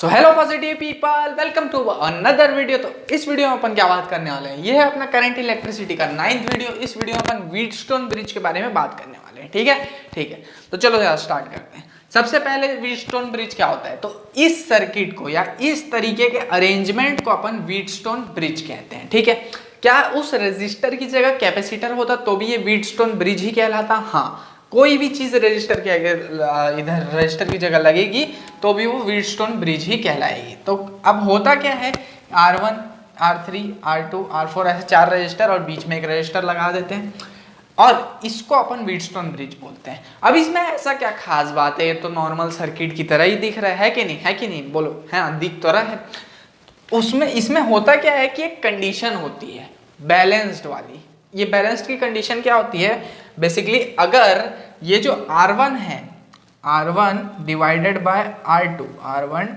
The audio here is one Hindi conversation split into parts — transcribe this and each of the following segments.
So hello positive people, welcome to another video. तो इस वीडियो में अपन क्या बात करने वाले हैं, ये है अपना करंट इलेक्ट्रिसिटी का 9th वीडियो। इस वीडियो में अपन व्हीटस्टोन ब्रिज के बारे में बात करने वाले हैं। ठीक है। तो चलो यार स्टार्ट करते हैं। सबसे पहले व्हीटस्टोन ब्रिज क्या होता है, तो इस सर्किट को या इस तरीके के अरेंजमेंट को अपन व्हीटस्टोन ब्रिज कहते हैं। ठीक है, क्या उस रजिस्टर की जगह कैपेसिटर होता तो भी ये व्हीटस्टोन ब्रिज ही कहलाता? हाँ, कोई भी चीज रजिस्टर के अगर इधर रजिस्टर की जगह लगेगी तो भी वो व्हीटस्टोन ब्रिज ही कहलाएगी। तो अब होता क्या है, R1, R3, R2, R4 ऐसे 4 रजिस्टर और बीच में एक रजिस्टर लगा देते हैं और इसको अपन व्हीटस्टोन ब्रिज बोलते हैं। अब इसमें ऐसा क्या खास बात है, ये तो नॉर्मल सर्किट की तरह ही दिख रहा है कि नहीं, है कि नहीं, बोलो। हाँ, दिख तो रहा है। उसमें इसमें होता क्या है कि एक कंडीशन होती है बैलेंस्ड वाली। ये बैलेंस्ड की कंडीशन क्या होती है, बेसिकली अगर ये जो R1 है, R1 divided by R2, R1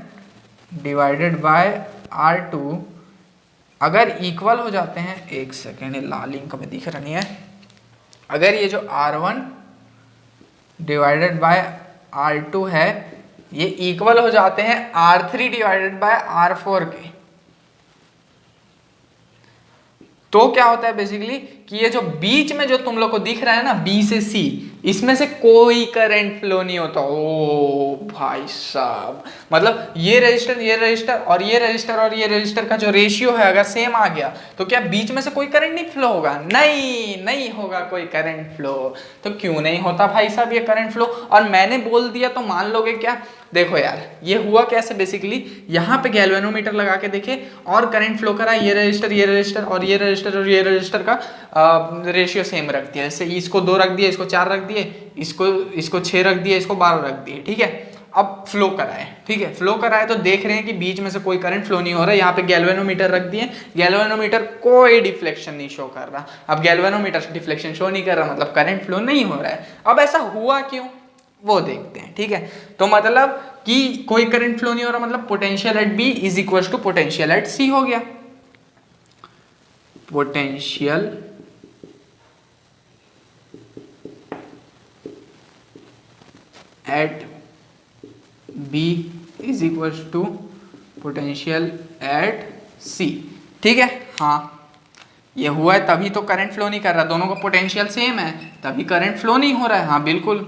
divided by R2 अगर इक्वल हो जाते हैं, एक सेकेंड, लाल इंक में दिख रहा नहीं है, अगर ये जो R1 डिवाइडेड बाय R2 है ये इक्वल हो जाते हैं R3 डिवाइडेड बाय R4 के, तो क्या होता है बेसिकली कि ये जो बीच में जो तुम लोग को दिख रहा है ना, B से C, इसमें से कोई करंट फ्लो नहीं होता। ओ भाई साहब, मतलब ये रजिस्टर और ये रजिस्टर का जो रेशियो है अगर सेम आ गया तो क्या बीच में से कोई करंट नहीं फ्लो होगा? नहीं होगा कोई करंट फ्लो। तो क्यों नहीं होता भाई साहब ये करंट फ्लो? और मैंने बोल दिया तो मान लोगे क्या? देखो यार, ये हुआ कैसे, बेसिकली यहाँ पे गैल्वेनोमीटर लगा के देखे और करंट फ्लो करा, ये रजिस्टर और ये रजिस्टर का रेशियो सेम रख दिया। जैसे इसको 2 रख दिए, इसको 4 रख दिए, इसको 6 रख दिए, इसको 12 रख दिए। ठीक है, अब फ्लो कराए। ठीक है, फ्लो कराए तो देख रहे हैं कि बीच में से कोई करंट फ्लो नहीं हो रहा है। यहाँ पे गैल्वेनोमीटर रख दिए, गैल्वेनोमीटर कोई डिफ्लेक्शन नहीं शो कर रहा। अब गैल्वेनोमीटर डिफ्लेक्शन शो नहीं कर रहा मतलब करंट फ्लो नहीं हो रहा है। अब ऐसा हुआ क्यों वो देखते हैं। ठीक है, तो मतलब कि कोई करंट फ्लो नहीं हो रहा, मतलब potential at B is equal to potential at C हो गया। Potential at B is equal to potential at C. ठीक है, हाँ ये हुआ है, तभी तो करंट फ्लो नहीं कर रहा, दोनों का पोटेंशियल सेम है तभी करंट फ्लो नहीं हो रहा है। हाँ बिल्कुल,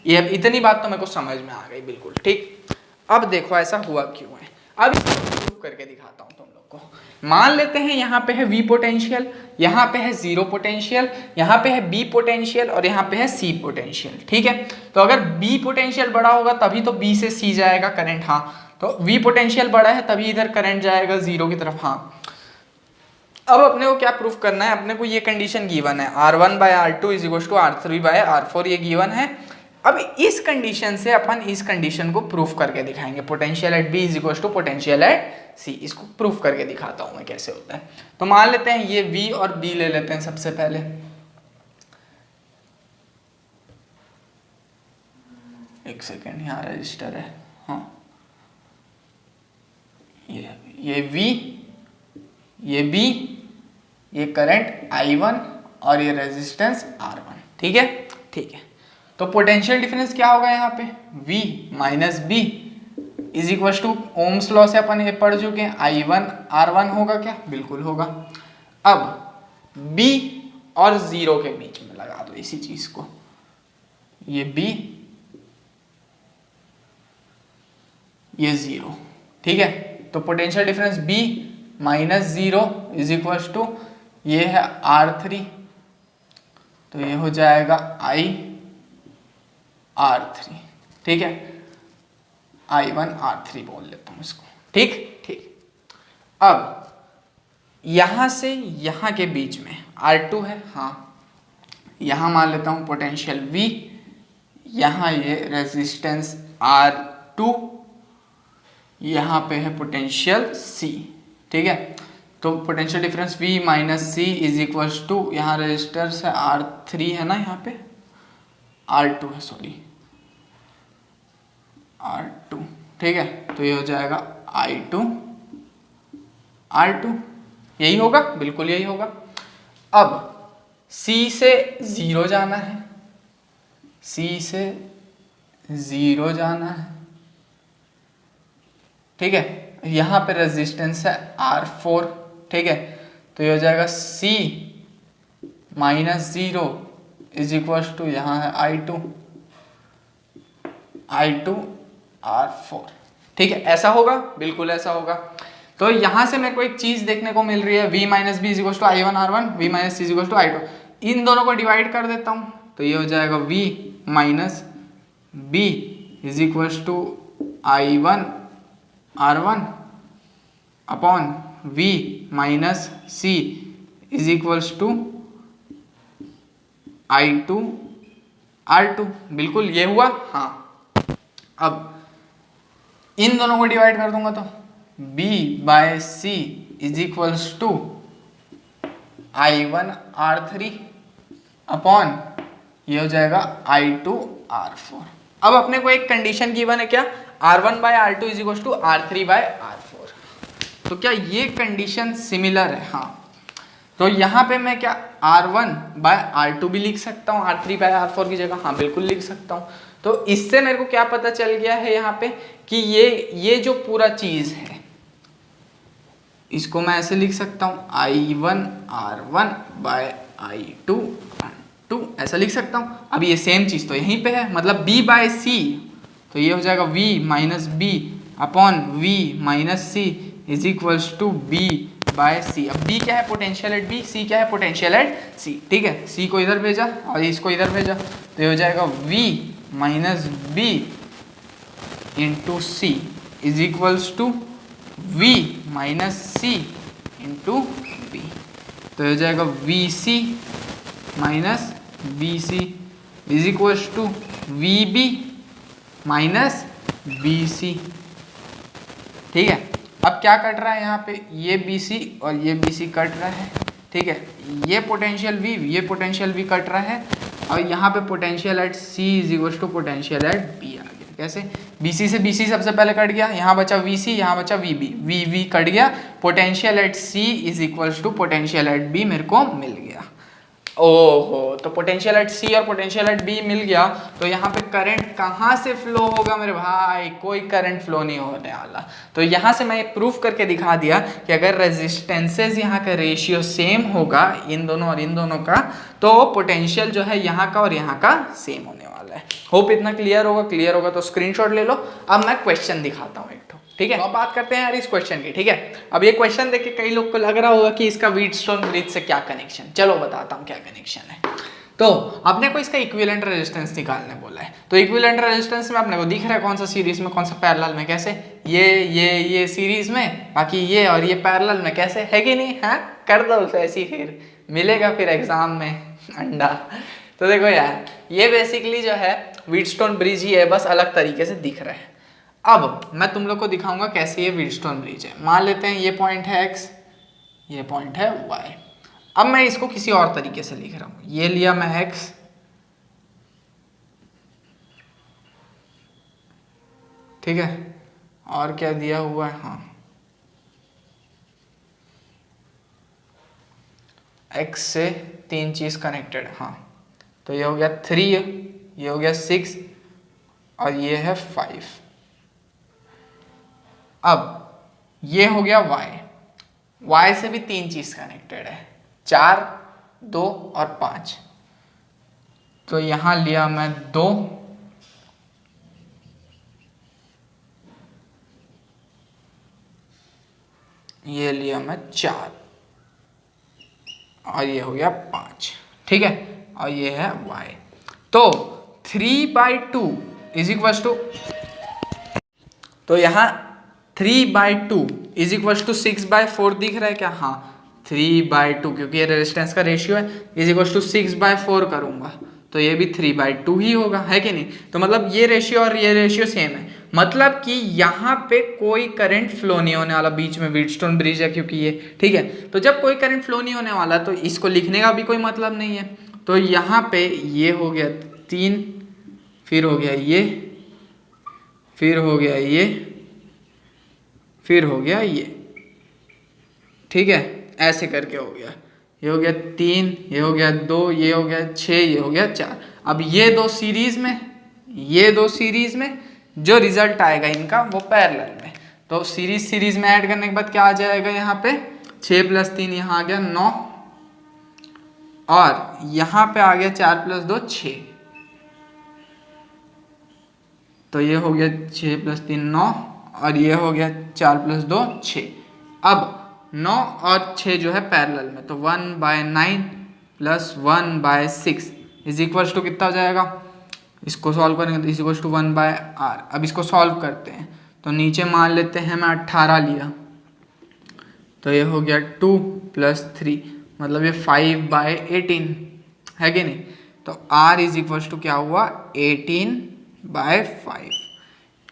ये इतनी बात तो मेरे को समझ में आ गई, बिल्कुल ठीक। अब देखो ऐसा हुआ क्यों है, अब प्रूफ करके दिखाता हूँ तुम लोग को। मान लेते हैं यहाँ पे है V पोटेंशियल, यहाँ पे है 0 पोटेंशियल, यहाँ पे है B पोटेंशियल और यहाँ पे है C पोटेंशियल। ठीक है, तो अगर B पोटेंशियल बड़ा होगा तभी तो B से C जाएगा करंट। हाँ, तो V पोटेंशियल बड़ा है तभी इधर करंट जाएगा 0 की तरफ। हाँ, अब अपने को क्या प्रूफ करना है, अपने को ये कंडीशन गिवन है, R1 by R2 is equal to R3 by R4, ये गिवन है। अब इस कंडीशन से अपन इस कंडीशन को प्रूफ करके दिखाएंगे, potential at B is equal to potential at C. इसको प्रूफ करके दिखाता हूं मैं कैसे होता है। तो मान लेते हैं ये V और B ले लेते हैं सबसे पहले। एक सेकेंड, यहाँ रजिस्टर है। हाँ, ये V, ये B, ये करंट I1 और ये रेजिस्टेंस R1। ठीक है, तो पोटेंशियल डिफरेंस क्या होगा यहाँ पे, V minus B is equal to Ohm's law से अपन ये पढ़ चुके हैं, I1 R1 होगा क्या? बिल्कुल होगा। अब B और 0 के बीच में लगा दो इसी चीज को, ये B, ये 0। ठीक है, तो potential difference B minus 0 is equal to ये है R3, तो ये हो जाएगा I R3। ठीक है, I1 R3 बोल लेता हूं इसको। ठीक, अब यहां से यहां के बीच में R2 है। हाँ, यहां मान लेता हूं पोटेंशियल V, यहां ये रेजिस्टेंस R2, यहां पे है पोटेंशियल C। ठीक है, तो potential difference V minus C is equal to, यहाँ रेजिस्टेंस है R3 है ना, यहाँ पे R2 है, सॉरी R2। ठीक है, तो ये हो जाएगा I2 R2, यही होगा, बिल्कुल यही होगा। अब C से 0 जाना है, C से 0 जाना है, ठीक है, यहाँ पे रेजिस्टेंस है R4, ठीक है, तो ये हो जाएगा C minus 0 is equal to यहाँ है I2 R4, ठीक है, ऐसा होगा, बिल्कुल ऐसा होगा। तो यहाँ से मेरे को एक चीज देखने को मिल रही है, V minus B is equal to I1 R1, V minus C is equal to I2, इन दोनों को डिवाइड कर देता हूँ, तो ये हो जाएगा V minus B is equal to I1 R1 upon V minus C is equals to I2 R2, बिल्कुल ये हुआ। हाँ, अब इन दोनों को डिवाइड कर दूंगा तो B by C is equals to I1 R3 upon ये हो जाएगा I2 R4। अब अपने को एक कंडीशन गिवन है क्या, R1 by R2 is equals to R3 by R4, तो क्या ये कंडीशन सिमिलर है? हाँ, तो यहाँ पे मैं क्या R1 बाय R2 भी लिख सकता हूँ R3 बाय R4 की जगह? हाँ, बिल्कुल लिख सकता हूँ। तो इससे मेरे को क्या पता चल गया है यहाँ पे कि ये जो पूरा चीज है इसको मैं ऐसे लिख सकता हूँ I1 R1 bye I2 R2, ऐसा लिख सकता हूँ। अब ये सेम चीज तो यहीं पे है, मतलब B बाय C, तो ये हो जाएगा V minus B upon V minus C is equals to B by C। अब B क्या है, पोटेंशियल एट B, C क्या है, पोटेंशियल एट C, ठीक है, C को इधर भेजा और इसको इधर भेजा, तो ये हो जाएगा V minus B into C is equals to V minus C into B, तो हो जाएगा VC minus BC is equals to VB minus BC, ठीक है। अब क्या कट रहा है यहाँ पे, ये BC और ये BC कट रहा है, ठीक है, ये पोटेंशियल V, ये पोटेंशियल V कट रहा है, और यहाँ पे potential at C is equal to potential at B आ गया। कैसे, BC से BC सबसे पहले कट गया, यहाँ बचा VC, यहाँ बचा VB, VV कट गया, potential at C is equal to potential at B मेरे को मिल गया। ओहो, तो पोटेंशियल एट C और पोटेंशियल एट B मिल गया, तो यहाँ पे करंट कहाँ से फ्लो होगा मेरे भाई? कोई करंट फ्लो नहीं होने वाला। तो यहाँ से मैं प्रूफ करके दिखा दिया कि अगर रेजिस्टेंसेज यहाँ का रेशियो सेम होगा इन दोनों और इन दोनों का, तो पोटेंशियल जो है यहाँ का और यहाँ का सेम होने वाला है। होप इतना क्लियर होगा। क्लियर होगा तो स्क्रीनशॉट ले लो। अब मैं क्वेश्चन दिखाता हूँ एक तो, ठीक है। तो अब बात करते हैं यार इस क्वेश्चन की, ठीक है। अब ये क्वेश्चन देख के कई लोग को लग रहा होगा कि इसका व्हीटस्टोन ब्रिज से क्या कनेक्शन, चलो बताता हूँ क्या कनेक्शन है। तो अपने को इसका इक्विवेलेंट रेजिस्टेंस निकालने बोला है, तो इक्विवेलेंट रेजिस्टेंस में अपने को दिख रहा है कौन सा सीरीज में कौन सा पैरेलल में, कैसे ये सीरीज में, बाकी ये और ये पैरेलल में, कैसे है कि नहीं? हाँ, कर दो उसे ऐसी, फिर मिलेगा फिर एग्जाम में अंडा। तो देखो यार, ये बेसिकली जो है व्हीटस्टोन ब्रिज ही है, बस अलग तरीके से दिख रहा है। अब मैं तुम लोग को दिखाऊंगा कैसे ये व्हीटस्टोन ब्रिज है। मान लेते हैं ये पॉइंट है x, ये पॉइंट है y। अब मैं इसको किसी और तरीके से लिख रहा हूं, ये लिया मैं x, ठीक है, और क्या दिया हुआ है, हाँ x से 3 चीज कनेक्टेड, हाँ, तो ये हो गया 3, ये हो गया 6 और ये है 5। अब ये हो गया y से भी 3 चीज कनेक्टेड है, 4, 2 और 5। तो यहां लिया मैं 2, ये लिया मैं 4 और ये हो गया 5, ठीक है, और ये है y। तो 3/2 इज इक्वल टू, तो यहाँ 3/2 इज इक्वल टू 6/4 दिख रहा है क्या? हाँ, 3/2 क्योंकि ये रेजिस्टेंस का रेशियो है, इज इक्वल टू 6/4 करूंगा तो ये भी 3/2 ही होगा, है कि नहीं? तो मतलब ये रेशियो और ये रेशियो सेम है, मतलब कि यहाँ पे कोई करंट फ्लो नहीं होने वाला, बीच में व्हीटस्टोन ब्रिज है क्योंकि ये, ठीक है। तो जब कोई करंट फ्लो नहीं होने वाला तो इसको लिखने का भी कोई मतलब नहीं है। तो यहाँ पे ये हो गया 3, फिर हो गया ये, फिर हो गया ये, फिर हो गया ये, ठीक है, ऐसे करके हो गया। ये हो गया 3, ये हो गया 2, ये हो गया 6, ये हो गया 4। अब ये दो सीरीज में, ये दो सीरीज में, जो रिजल्ट आएगा इनका वो पैरेलल में। तो सीरीज में ऐड करने के बाद क्या आ जाएगा यहाँ पे 6 + 3 यहाँ आ गया 9 और यहाँ पे आ गया 4 + 2 6। तो ये हो गया 6 + 3 9 और ये हो गया 4 + 2 6। अब 9 और 6 जो है पैरेलल में, तो 1/9 + 1/6 इज इक्वल्स टू कितना हो जाएगा, इसको सॉल्व करेंगे तो इज इक्वल्स टू 1/r। अब इसको सॉल्व करते हैं तो नीचे मान लेते हैं मैं 18 लिया, तो ये हो गया 2 + 3 मतलब ये 5/18 है कि नहीं। तो r इज इक्वल्स टू क्या हुआ 18/5।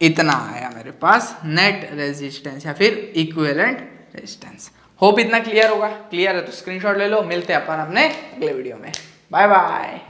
इतना आया मेरे पास नेट रेजिस्टेंस या फिर इक्विवेलेंट रेजिस्टेंस। होप इतना क्लियर होगा। क्लियर है तो स्क्रीनशॉट ले लो। मिलते हैं अपन अपने अगले वीडियो में। Bye bye.